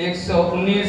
119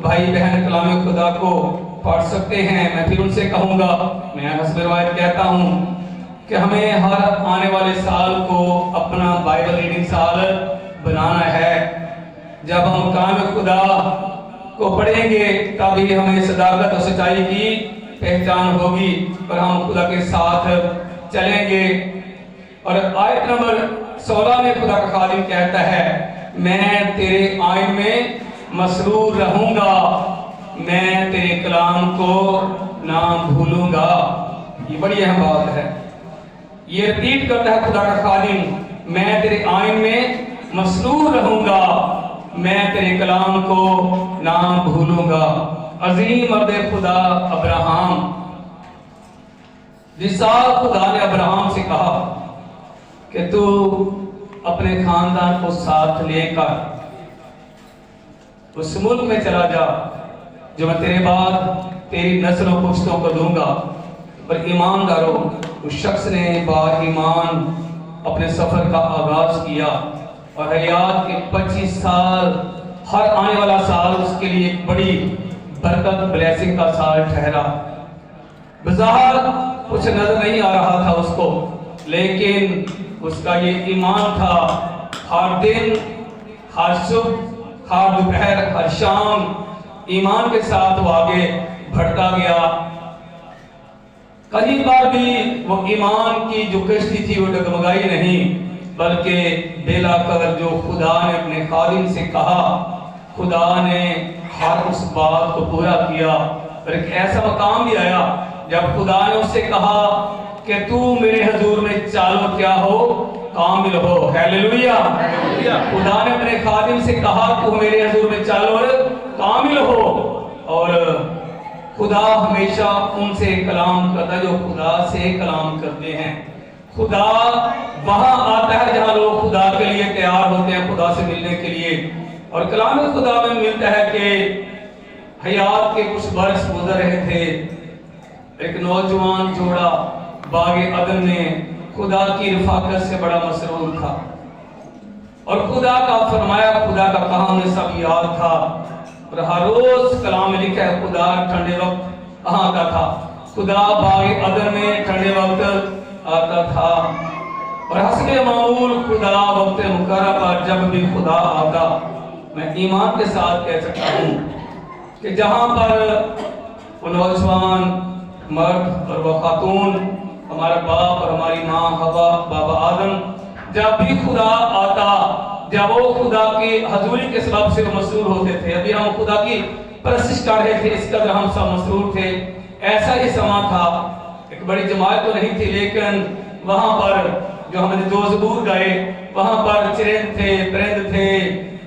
بھائی بہن کلام خدا کو پڑھ سکتے ہیں، میں پھر ان سے کہوں گا، میں حسب روایت کہتا ہوں کہ ہمیں ہر آنے والے سال کو اپنا بائبل ریڈنگ سال بنانا ہے۔ جب ہم کلام خدا کو پڑھیں گے تبھی ہمیں صداقت اور سچائی کی پہچان ہوگی اور ہم خدا کے ساتھ چلیں گے۔ اور آیت نمبر 16 میں خدا کا خادم کہتا ہے، میں تیرے آئین میں مسرور رہوں گا، میں تیرے کلام کو نہ بھولوں گا۔ یہ بڑی اہم بات ہے، یہ ریپیٹ کرتا ہے خدا کا خادم، میں تیرے آئین میں مسرور رہوں گا، میں تیرے کلام کو نہ بھولوں گا۔ عظیم مرد خدا ابراہم، جس سال خدا نے ابراہم سے کہا کہ تو اپنے خاندان کو ساتھ لے کر اس ملک میں چلا جا جو میں تیرے بعد تیری نسل و پشتوں کو دوں گا، پر ایمانداروں، اس شخص نے با ایمان اپنے سفر کا آغاز کیا اور حیات کے 25 سال، ہر آنے والا سال اس کے لیے ایک بڑی برکت بلیسنگ کا سال ٹھہرا۔ بظاہر کچھ نظر نہیں آ رہا تھا اس کو، لیکن اس کا یہ ایمان تھا، ہر دن، ہر صبح، ہر دوپہر، ہر شام ایمان کے ساتھ وہ آگے بڑھتا گیا۔ کہیں بار بھی وہ ایمان کی جو کشتی تھی وہ ڈگمگائی نہیں، بلکہ بلا کر جو خدا نے اپنے خادم سے کہا، خدا نے ہر اس بات کو پورا کیا۔ اور ایک ایسا مقام بھی آیا جب خدا نے اس سے کہا کہ تو میرے حضور میں چالو کیا ہو، کامل ہو۔ ہیلیلویا! خدا نے اپنے خادم سے کہا تو میرے حضور میں چالو اور کامل ہو۔ اور خدا ہمیشہ ان سے کلام کرتا ہے جو خدا سے کلام کرتے ہیں۔ خدا وہاں آتا ہے جہاں لوگ خدا کے لیے تیار ہوتے ہیں، خدا سے ملنے کے لیے۔ اور کلام خدا میں ملتا ہے کہ حیات کے کچھ برس گزر رہے تھے، ایک نوجوان جوڑا باغ عدن میں خدا کی رفاقت سے بڑا مسرور تھا، اور خدا کا فرمایا، خدا کا کہا انہیں سب یاد تھا۔ اور ہر روز کلام میں لکھا ہے خدا ٹھنڈے وقت کہاں آتا تھا، خدا باغ عدن میں ٹھنڈے وقت آتا تھا۔ اور حسب معمول خدا وقت مقررہ پر جب بھی خدا آتا، میں ایمان کے ساتھ کہہ سکتا ہوں کہ جہاں پر وہ نوجوان مرد اور وہ خاتون، ہمارا باپ اور ہماری ماں حوا، بابا آدم، جب بھی خدا آتا، جب وہ خدا کی حضوری کے سبب سے مسرور ہوتے تھے۔ ابھی ہم خدا کی پرستش کر رہے تھے، اس قدر ہم سب مسرور تھے۔ ایسا ہی سما تھا، ایک بڑی جماعت تو نہیں تھی، لیکن وہاں پر جو ہم نے دو زبور گائے، وہاں پر چرند تھے، پرند تھے،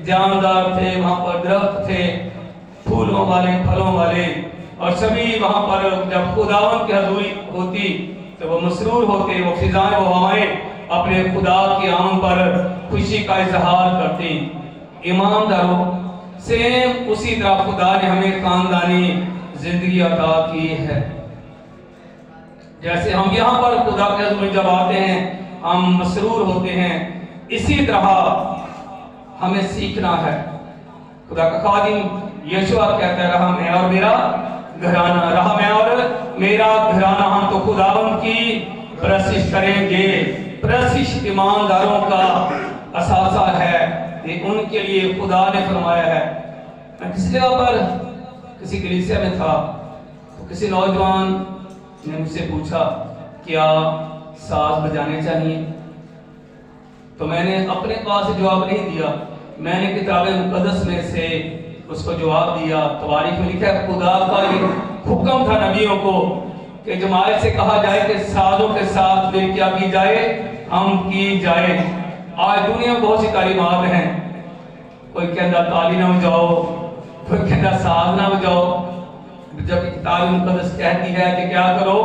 جاندار تھے، وہاں پر درخت تھے، پھولوں والے، پھلوں والے، اور سبھی وہاں پر جب خداوند کی حضوری ہوتی تو وہ مسرور ہوتے، وہ فضائیں، وہ ہوائیں اپنے خدا کی آمد پر خوشی کا اظہار کرتی۔ ایمانداروں، سیم اسی طرح خدا نے ہمیں خاندانی زندگی عطا کی ہے۔ جیسے ہم یہاں پر خدا کے حضور میں جب آتے ہیں ہم مسرور ہوتے ہیں، اسی طرح ہمیں سیکھنا ہے۔ خدا کا خادم یشوع کہتا ہے، رہا میں اور میرا گھرانہ، رہا میں اور میرا گھرانہ ہم تو خداوند کی پرستش کریں گے۔ پرستش ایمانداروں کا اثاثہ ہے، یہ ان کے لیے خدا نے فرمایا ہے۔ میں کسی جگہ پر کسی کلیسیا میں تھا تو کسی نوجوان نے مجھ سے پوچھا کیا ساز بجانے چاہیے، تو میں نے اپنے پاس جواب نہیں دیا، میں نے کتاب مقدس میں سے اس کو جواب دیا۔ تواریخ میں لکھا ہے خدا کا یہ حکم تھا نبیوں کو کہ جماعت سے کہا جائے کہ سازوں کے ساتھ میں کیا کی جائے، ہم کی جائے۔ آج دنیا میں بہت سی تعلیمات ہیں، کوئی کہتا تالی نہ بجاؤ، کوئی کہتا ساز نہ بجاؤ، جب کتاب مقدس کہتی ہے کہ کیا کرو،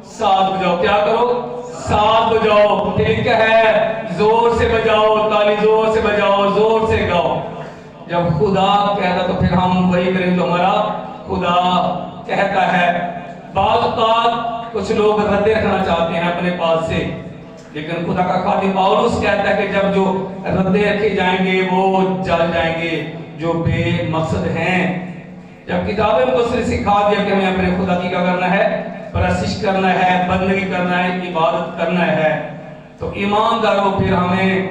ساز بجاؤ، کیا کرو، ساز بجاؤ، ٹھیک ہے، زور سے بجاؤ، تالی زور سے بجاؤ، زور سے گاؤ۔ جب خدا کہتا تو پھر ہم وہی کریں جو ہمارا خدا کہتا ہے۔ بعض اوقات کچھ لوگ ردے رکھنا چاہتے ہیں اپنے پاس سے، لیکن خدا کا خادم پاولس کہتا ہے کہ جب جو ردے رکھے جائیں گے وہ جل جائیں گے، جو بے مقصد ہیں۔ جب کتاب مقدس نے سکھا دیا کہ ہمیں اپنے خدا کی کیا کرنا ہے، پرستش کرنا ہے، بندگی کرنا ہے، عبادت کرنا ہے، تو ایمانداروں پھر ہمیں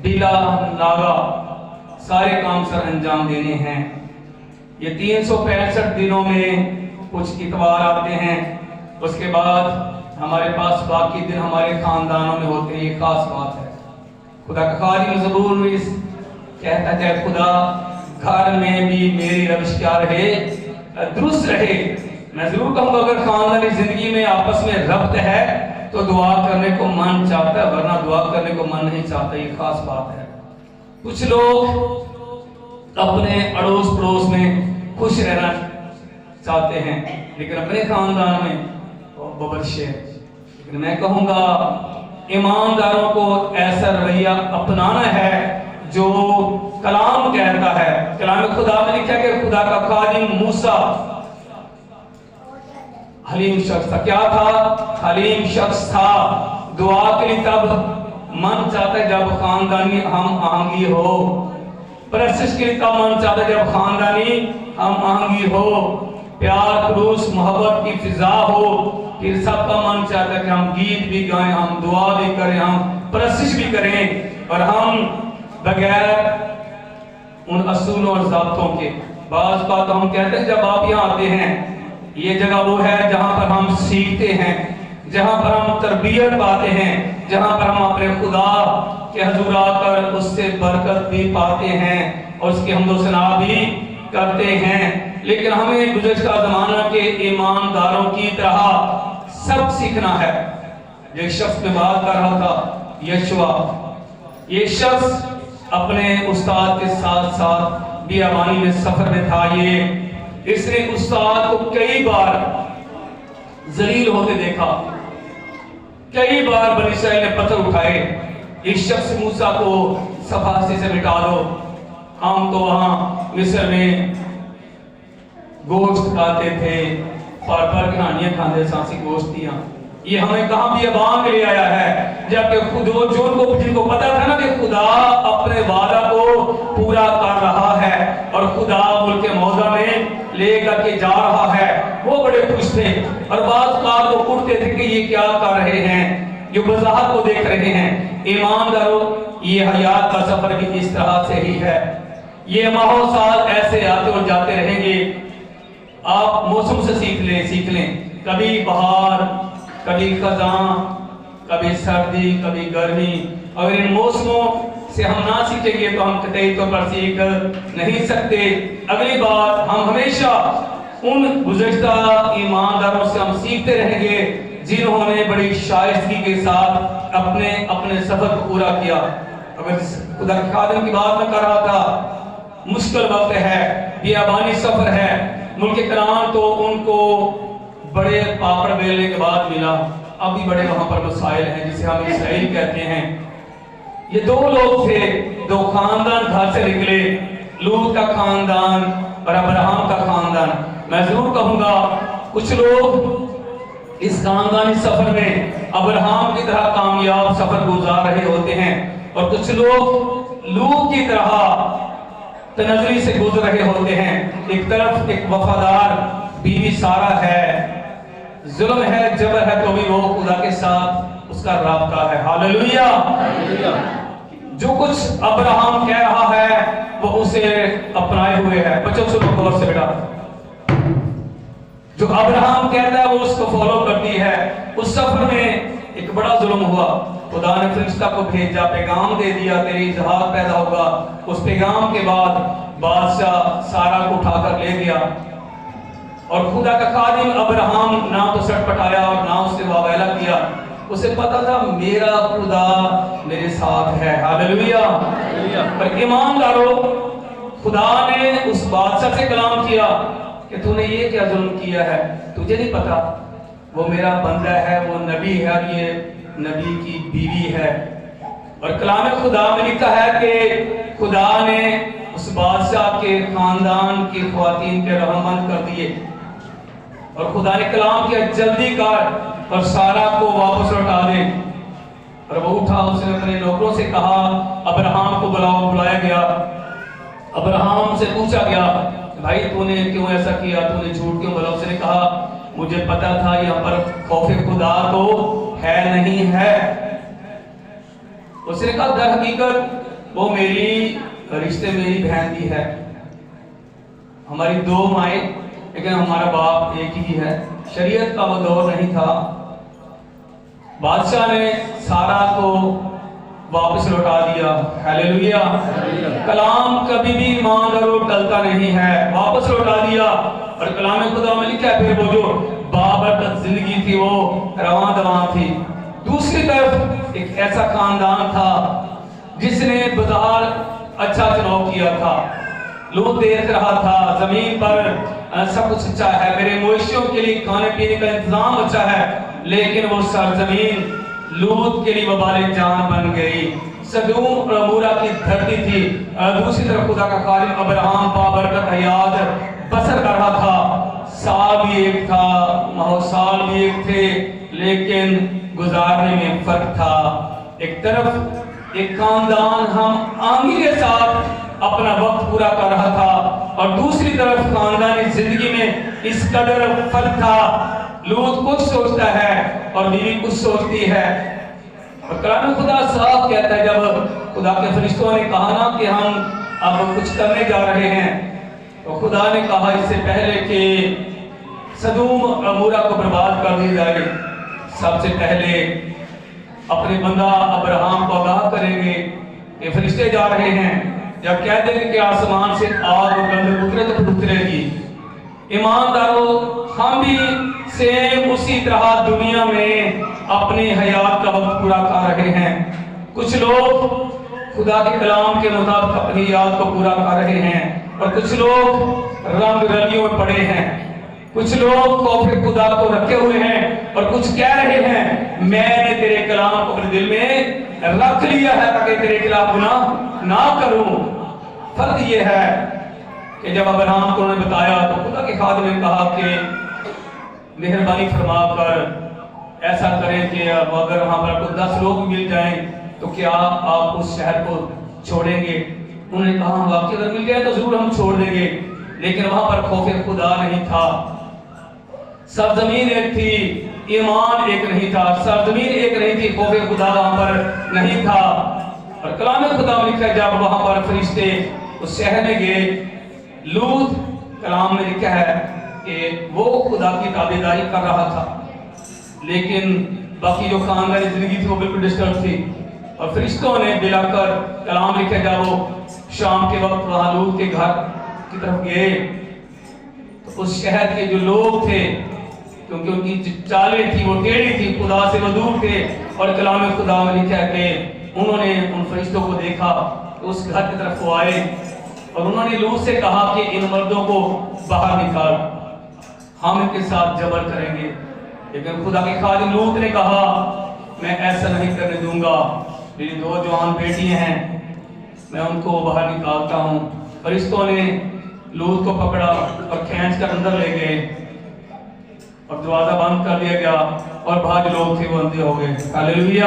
بلا ناغہ سارے کام سر انجام دینے ہیں۔ یہ 365 دنوں میں کچھ اتوار آتے ہیں، اس کے بعد ہمارے پاس باقی دن ہمارے خاندانوں میں ہوتے ہیں۔ یہ خاص بات ہے۔ خدا کا خادم زبور میں کہتا ہے خدا گھر میں بھی میری روش کیا رہے، درست رہے۔ میں ضرور کہوں گا اگر خاندانی زندگی میں آپس میں ربط ہے تو دعا کرنے کو من چاہتا ہے، ورنہ دعا کرنے کو من نہیں چاہتا۔ یہ خاص بات ہے۔ کچھ لوگ اپنے اڑوس پڑوس میں خوش رہنا چاہتے ہیں لیکن اپنے خاندان میں ببرش ہے۔ لیکن میں کہوں گا ایمانداروں کو ایسا رویہ اپنانا ہے جو کلام کہتا ہے۔ کلام خدا میں لکھا کہ خدا کا خادم موسیٰ حلیم شخص تھا۔ کیا تھا؟ حلیم شخص تھا۔ دعا کے لیے تب من چاہتا ہے جب خاندانی ہم آہنگی ہو، پرستش کے لیے تب من چاہتا ہے جب خاندانی ہم آہنگی ہو، پیار خلوص محبت کی فضا ہو، پھر سب کا من چاہتا ہے کہ ہم گیت بھی گائیں، ہم دعا بھی کریں، ہم پرستش بھی کریں، اور ہم بغیر ان اصولوں اور ضابطوں کے۔ بعض بات ہم کہتے ہیں جب آپ یہاں آتے ہیں یہ جگہ وہ ہے جہاں پر ہم سیکھتے ہیں، جہاں پر ہم تربیت پاتے ہیں، جہاں پر ہم اپنے خدا کے حضور آ کر اس سے برکت بھی پاتے ہیں اور اس کی حمد و ثنا بھی کرتے ہیں۔ لیکن ہمیں گزشتہ زمانہ کے ایمانداروں کی طرح سب سیکھنا ہے۔ ایک شخص میں بات کر رہا تھا، یشوع، یہ شخص اپنے استاد کے ساتھ ساتھ بیابانی میں سفر میں تھا۔ اس نے استاد کو کئی بار ذلیل ہوتے دیکھا، کئی بار بنی اسرائیل نے پتھر اٹھائے، اس شخص موسیٰ کو صفحاتی سے مٹا دو۔ ہم تو وہاں مصر میں گوشت کھاتے تھے، پر کہانیاں کھاندے سانسی گوشت دیا۔ یہ ہمیں کہاں بیابان میں لے آیا ہے، جبکہ خدا جن کو پتا تھا نا کہ خدا اپنے وعدہ کو پورا کر رہا ہے اور خدا ملک موعودہ میں لے کر کے جا رہا ہے، وہ بڑے خوش تھے اور بعض بار وہ اٹھتے تھے کہ یہ کیا کر رہے ہیں، جو وضاحت کو دیکھ رہے ہیں۔ ایمانداروں، یہ حیات کا سفر بھی اس طرح سے ہی ہے۔ یہ ماہوں سال ایسے آتے اور جاتے رہیں گے۔ آپ موسم سے سیکھ لیں، کبھی بہار، کبھی خزاں، کبھی سردی، کبھی گرمی۔ اگر ان موسموں سے ہم نہ سیکھیں گے تو ہم قطعی طور پر سیکھ نہیں سکتے۔ اگلی بار ہم ہمیشہ ان گزشتہ ایمانداروں سے ہم سیکھتے رہیں گے جنہوں نے بڑی شائستگی کے ساتھ اپنے سفر کو پورا کیا۔ اگر خدا کے خادم کی بات میں کر رہا تھا، مشکل وقت ہے، بیابانی سفر ہے، ملک کنعان تو ان کو بڑے پاپڑ بیلنے کے بعد ملا، ابھی بڑے وہاں پر مسائل ہیں جسے ہم اسرائیل کہتے ہیں۔ یہ دو لوگ تھے، دو خاندان گھر سے نکلے، لوط کا خاندان اور ابراہم کا خاندان۔ میں ضرور کہوں گا کچھ لوگ اس خاندانی سفر میں ابراہم کی طرح کامیاب سفر گزار رہے ہوتے ہیں اور کچھ لوگ لوط کی طرح تنزلی سے گزر رہے ہوتے ہیں۔ ایک طرف ایک وفادار بیوی سارہ ہے، ظلم ہے، جبر ہے، تو بھی وہ خدا کے ساتھ اس کا رابطہ ہے۔ ہاللیلویہ۔ جو کچھ ابراہم کہہ رہا ہے وہ اسے اپنائے ہوئے ہے۔ بچوں سنو غور سے بیٹا، جو ابراہم کہتا ہے وہ اس کو فالو کرتی ہے۔ اس سفر میں ایک بڑا ظلم ہوا، خدا نے فرشتہ کو بھیجا، پیغام دے دیا تیری جہاد پیدا ہوگا۔ اس پیغام کے بعد بادشاہ سارہ کو اٹھا کر لے گیا اور خدا کا خادم ابراہم نہ تو سٹ پٹایا اور نہ اس سے واویلا کیا، اسے پتا تھا میرا خدا میرے ساتھ ہے۔ ہاللیلویہ۔ پر ایمانداروں، خدا نے اس بادشاہ سے کلام کیا کہ تو نے یہ کیا ظلم کیا ہے، تجھے نہیں پتا وہ میرا بندہ ہے، وہ نبی ہے اور یہ نبی کی بیوی ہے۔ اور کلام خدا میں لکھا ہے کہ خدا نے اس بادشاہ کے خاندان کی خواتین کے رحمند کر دیے اور خدا نے کلام کیا جلدی کر اور سارہ کو واپس لوٹا دے۔ اور وہ اٹھا، اس نے اپنے نوکروں سے کہا ابراہم کو بلاؤ۔ بلایا گیا، ابراہم سے پوچھا گیا بھائی تو نے کیوں ایسا کیا, تو نے جھوٹ کیوں بولا؟ اس نے کہا مجھے پتا تھا یہاں پر خوف خدا تو ہے نہیں ہے. اس نے کہا در حقیقت وہ میری رشتے میری بہن بھی ہے, ہماری دو مائیں لیکن ہمارا باپ ایک ہی ہے. شریعت کا وہ دور نہیں تھا. بادشاہ نے سارا کو واپس لوٹا دیا. ہیلیلویا. کلام کبھی بھی ایمان اور ٹلتا نہیں ہے, واپس لوٹا دیا. اور کلام خدا میں لکھا ہے پھر وہ جو بابرکت زندگی تھی وہ رواں دواں تھی. دوسری طرف ایک ایسا خاندان تھا جس نے بظاہر اچھا چناؤ کیا تھا. لوگ دیکھ رہا تھا زمین پر سب کچھ اچھا ہے, میرے مویشیوں کے لیے کھانے پینے کا انتظام اچھا ہے, لیکن وہ سرزمین لوط کے لیے وبال جان بن گئی. سدوم اور عمورہ کی دھرتی تھی. دوسری طرف خدا کا خادم ابراہم بابرکت حیات بسر کر رہا تھا. سال بھی ایک تھا, سال بھی ایک تھے, لیکن گزارنے میں فرق تھا. ایک طرف ایک خاندان ہم آہنگی کے ساتھ اپنا وقت پورا کر رہا تھا, اور دوسری طرف خاندانی زندگی میں اس قدر فرق تھا. لوط کچھ سوچتا ہے اور بیوی کچھ سوچتی ہے. اور کلام خدا صاف کہتا ہے جب خدا کے فرشتوں نے کہا نا کہ ہم اب کچھ کرنے جا رہے ہیں, تو خدا نے کہا اس سے پہلے کہ سدوم اور عمورہ کو برباد کر دی جائے, سب سے پہلے اپنے بندہ ابراہم کو آگاہ کریں گے کہ فرشتے جا رہے ہیں. جب کہہ دیں گے کہ آسمان سے آگ اور گندھک اترے تو اترے گی. ایمانداروں, ہم بھی سیم اسی طرح دنیا میں اپنی حیات کا وقت پورا کر رہے ہیں. کچھ لوگ خدا کے کلام کے مطابق اپنی یاد کو پورا کر رہے ہیں, اور کچھ لوگ رنگ رلیوں میں پڑے ہیں. کچھ لوگ خوف خدا کو رکھے ہوئے ہیں اور کچھ کہہ رہے ہیں میں نے تیرے کلام کو اپنے دل میں رکھ لیا ہے تاکہ تیرے خلاف گناہ نہ کروں. فرق یہ ہے کہ جب ابراہم کو انہوں نے بتایا تو خدا کے خادم نے کہا کہ مہربانی فرما کر ایسا کریں کہ اب اگر وہاں پر کوئی 10 لوگ مل جائیں تو کیا آپ اس شہر کو چھوڑیں گے؟ انہوں نے کہا واقعی اگر مل جائے تو ضرور ہم چھوڑ دیں گے, لیکن وہاں پر خوف خدا نہیں تھا. سرزمین ایک تھی, ایمان ایک نہیں تھا. سرزمین ایک نہیں تھی, خوف خدا وہاں پر نہیں تھا. اور کلام خدا میں لکھا ہے جب وہاں پر فرشتے اس شہر میں گئے, لوط کلام میں لکھا ہے کہ وہ خدا کی تابعداری کر رہا تھا, لیکن باقی جو خاندانی زندگی تھی وہ بالکل ڈسٹرب تھی. اور فرشتوں نے بلا کر کلام لکھا جب وہ شام کے وقت وہاں لوط کے گھر کی طرف گئے تو اس شہر کے جو لوگ تھے, کیونکہ ان کی چالیں تھی وہ ٹیڑھی تھی, خدا سے وہ دور تھے, اور کلام خدا میں لکھا ہے کہ انہوں نے ان فرشتوں کو دیکھا کہ اس گھر کی طرف وہ آئے, اور انہوں نے لوط سے کہا کہ ان مردوں کو باہر نکال, ہم ان کے ساتھ جبر کریں گے. لیکن خدا کے خادم لوط نے کہا میں ایسا نہیں کرنے دوں گا, میری 2 جوان بیٹیاں ہیں, میں ان کو باہر نکالتا ہوں. فرشتوں نے لوط کو پکڑا اور کھینچ کر اندر لے گئے, اور دروازہ بند کر دیا گیا, اور باہر جو لوگ تھے وہ اندھے ہو گئے. ہلیلویا.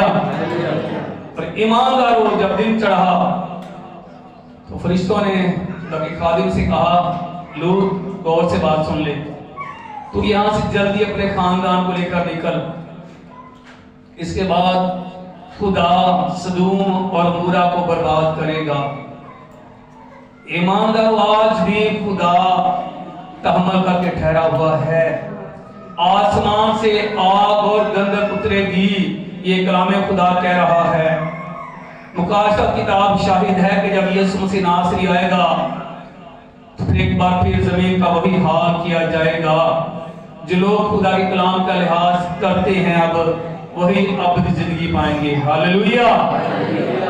اور ایمانداروں, جب دن چڑھا تو فرشتوں نے خدا کے خادم سے کہا لوط غور سے بات سن لے, تو یہاں سے جلدی اپنے خاندان کو لے کر نکل, اس کے بعد خدا سدوم اور عمورہ کو برباد کرے گا. ایمانداروں, آج بھی خدا تحمل کر کے ٹھہرا ہوا ہے. آسمان سے آگ اور گندھک اترے گی, یہ کلام خدا کہہ رہا ہے. مکاشفہ کتاب شاہد ہے کہ جب یسوع مسیح ناصری آئے گا تو ایک بار پھر زمین کا وہی حال کیا جائے گا. جو لوگ خدا کے کلام کا لحاظ کرتے ہیں اب وہی ابدی زندگی پائیں گے. ہاللویا.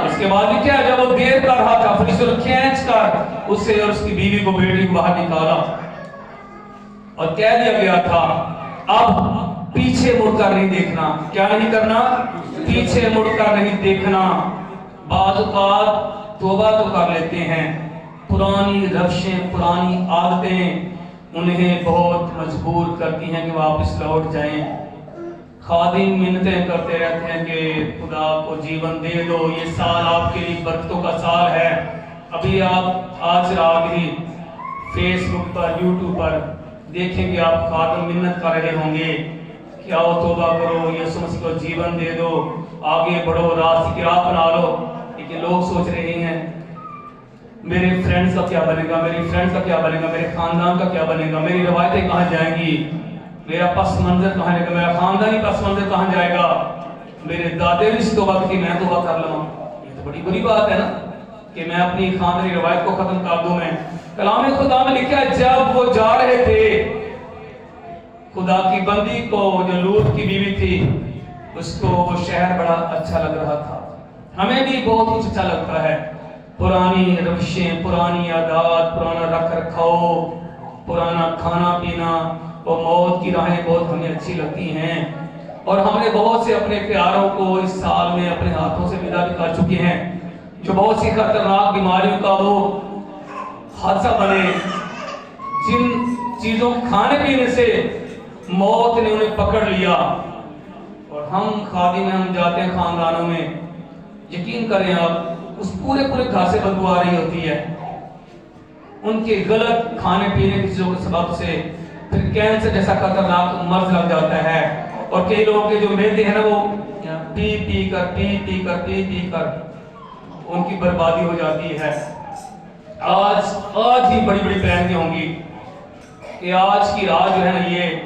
اس کے بعد کیا, جب وہ دیر کر رہا تھا فرشتوں نے کھینچ کر اسے اور اس کی بیوی کو بیٹی کو باہر نکالا اور کہہ دیا گیا تھا اب پیچھے مڑ کر نہیں دیکھنا. کیا نہیں کرنا؟ پیچھے مڑ کر نہیں دیکھنا. بعض اوقات توبہ تو کر لیتے ہیں, پرانی روشیں پرانی عادتیں انہیں بہت مجبور کرتی ہیں کہ واپس لوٹ جائیں. خادم منتیں کرتے رہتے ہیں کہ خدا کو جیون دے دو, یہ سال آپ کے لیے برکتوں کا سال ہے, ابھی آپ آج رات ہی فیس بک پر یوٹیوب پر دیکھیں گے آپ خادم منت کر رہے ہوں گے کہ آؤ توبہ کرو، یسوع مسیح کو جیون دے دو، آگے بڑھو، راست کی راہ بنا لو. لیکن لوگ سوچ رہے ہیں میرے فرینڈز کا کیا بنے گا، میری فرینڈز کا کیا بنے گا، میرے خاندان کا کیا بنے گا، میری روایتیں کہاں جائیں گی، میرا پس منظر کہاں جائے گا، میرا خاندانی پس منظر کہاں جائے گا، میرے دادے بھی اس توبہ کی میں توبہ کر لوں. یہ تو بڑی بری بات ہے نا کہ میں اپنی خاندانی روایت کو ختم کر دوں. میں کلام خدا میں لکھا ہے جب وہ جا رہے تھے خدا کی بندی کو، جو لوط کی بیوی تھی، اس کو وہ شہر بڑا اچھا لگ رہا تھا. ہمیں بھی بہت کچھ اچھا لگتا ہے، پرانی روشیں، پرانی عادات، پرانا رکھ رکھاؤ، پرانا کھانا پینا، وہ موت کی راہیں بہت ہمیں اچھی لگتی ہیں. اور ہم نے بہت سے اپنے پیاروں کو اس سال میں اپنے ہاتھوں سے ودا بھی کر چکے ہیں، جو بہت سی خطرناک بیماریوں کا وہ حادثہ بنے، جن چیزوں کھانے پینے سے موت نے انہیں پکڑ لیا. اور ہم خادم میں ہم جاتے ہیں خاندانوں میں، یقین کریں آپ اس پورے گھر سے بدبو آ رہی ہوتی ہے، ان کے غلط کھانے پینے کی چیزوں کے سبب سے پھر کینسر جیسا خطرناک مرض لگ جاتا ہے. اور کئی لوگوں کے جو معدے ہیں نا وہ پی کر ان کی بربادی ہو جاتی ہے. آج ہی بڑی پلاننگیں ہوں گی کہ آج کی رات جو ہے نا یہ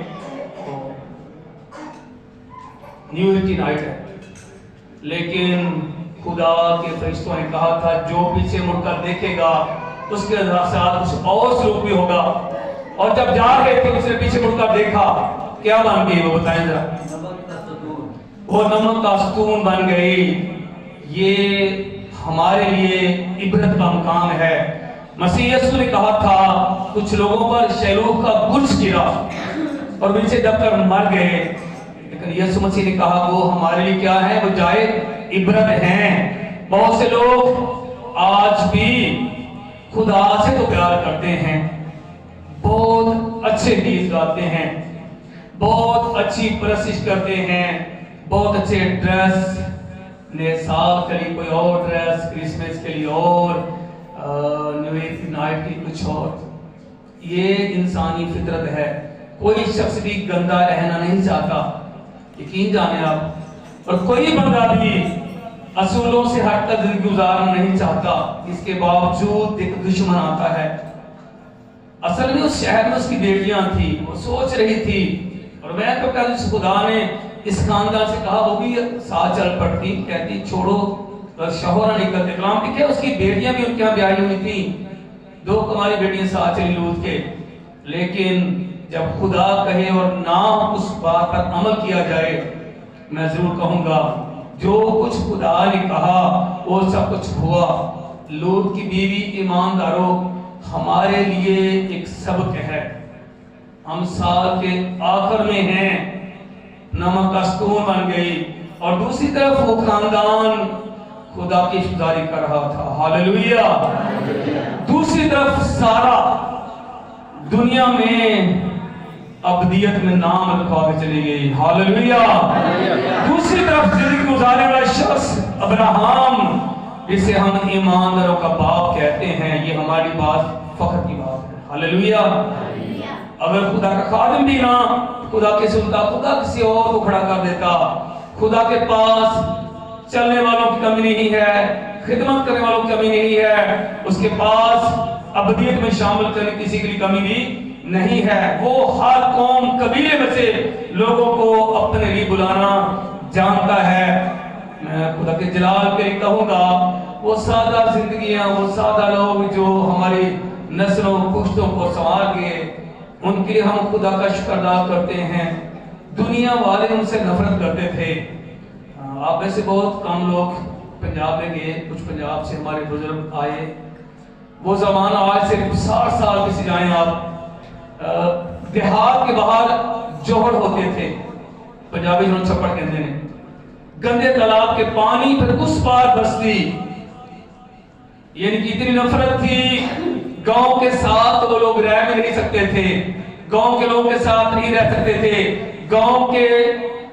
نیو ایئر کی نائٹ ہے، لیکن خدا کے فرشتوں نے کہا تھا جو پیچھے مڑ کر دیکھے گا اس کے ساتھ کچھ اور سلوک بھی ہوگا. اور جب جا رہے تھے اس نے پیچھے مڑ کر دیکھا، کیا بن گئی وہ بتائیں ذرا؟ وہ نمک کا ستون بن گئی. یہ ہمارے لیے عبرت کا مقام ہے. مسیح یسوع نے کہا تھا کچھ لوگوں پر شیلوغ کا گچھ گرا اور نیچے دب کر مر گئے، لیکن یسوع مسیح نے کہا وہ ہمارے لیے کیا ہے؟ وہ جائے عبرت ہیں. بہت سے لوگ آج بھی خدا سے تو پیار کرتے ہیں، بہت اچھے گیت گاتے ہیں، بہت اچھی پرستش کرتے ہیں، بہت اچھے ڈریس، نئے سال کے لیے کوئی اور ڈریس، کرسمس کے لیے اور، نیو ایئر کی نائٹ کی کچھ اور. یہ انسانی فطرت ہے. کوئی شخص بھی گندا رہنا نہیں چاہتا، یقین جانے آپ. اور کوئی بندہ بھی اصولوں سے ہٹ کر زندگی گزارنا نہیں چاہتا. اس کے باوجود ایک دشمن آتا ہے. اصل میں اس شہر میں اس کی بیٹیاں تھیں، وہ سوچ رہی تھی، اور میں تو کہتا ہوں خدا نے اس خاندان سے کہا، وہ بھی ساتھ چل پڑتی، کہتی چھوڑو شوہر نہیں کرتے. کلام لکھے اس کی بیٹیاں بھی ان کے یہاں بیاہی ہوئی تھیں، 2 کماری بیٹیاں ساتھ چلی لوط کے. لیکن جب خدا کہے اور نہ اس بات پر عمل کیا جائے، میں ضرور کہوں گا جو کچھ خدا نے کہا وہ سب کچھ ہوا. لوط کی بیوی ایمانداروں ہمارے لیے ایک سبق ہے. ہم سال کے آخر میں ہیں، نمک کا ستون بن گئی، اور دوسری طرف وہ خاندان خدا کی شکرگزاری کر رہا تھا. ہاللویہ. دوسری طرف سارا دنیا میں ابدیت میں نام لکھوا کے چلی گئی. ہاللویہ. دوسری طرف زندگی گزارنے والا شخص ابراہم، جسے ہم ایمانداروں کا باپ کہتے ہیں، یہ ہماری بات فخر کی بات ہے. ہاللویہ. اگر خدا کا خادم بھی نہ خدا کے سنتا، خدا کسی اور کو کھڑا کر دیتا. خدا کے پاس چلنے والوں کی کمی نہیں ہے، خدمت کرنے والوں کی کمی نہیں ہے، اس کے پاس ابدیت میں شامل کرنے کسی کے لیے کمی بھی نہیں ہے. وہ ہر قوم قبیلے میں سے لوگوں کو اپنے لیے بلانا جانتا ہے. میں خدا کے جلال کے لیے کہوں گا وہ سادہ زندگیاں، وہ سادہ لوگ جو ہماری نسلوں پشتوں کو سنوار گئے، ان کے لیے ہم خدا کا شکر ادا کرتے ہیں. دنیا والے ان سے نفرت کرتے تھے. آپ میں سے بہت کم لوگ پنجاب میں گئے، کچھ پنجاب سے ہمارے بزرگ آئے. وہ زمانہ آج سے 60 سال پیچھے جائیں آپ، دیہات کے باہر جوہر ہوتے تھے، پنجابی جنہوں چھپڑ کہتے ہیں، گندے تالاب کے پانی پھر اس پار بستی. یعنی کہ اتنی نفرت تھی. گاؤں کے ساتھ وہ لوگ رہ بھی نہیں سکتے تھے، گاؤں کے لوگوں کے ساتھ نہیں رہ سکتے تھے. گاؤں کے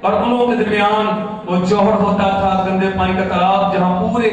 اور ان لوگوں کے درمیان وہ جوہر ہوتا تھا، گندے پانی کا تالاب جہاں پورے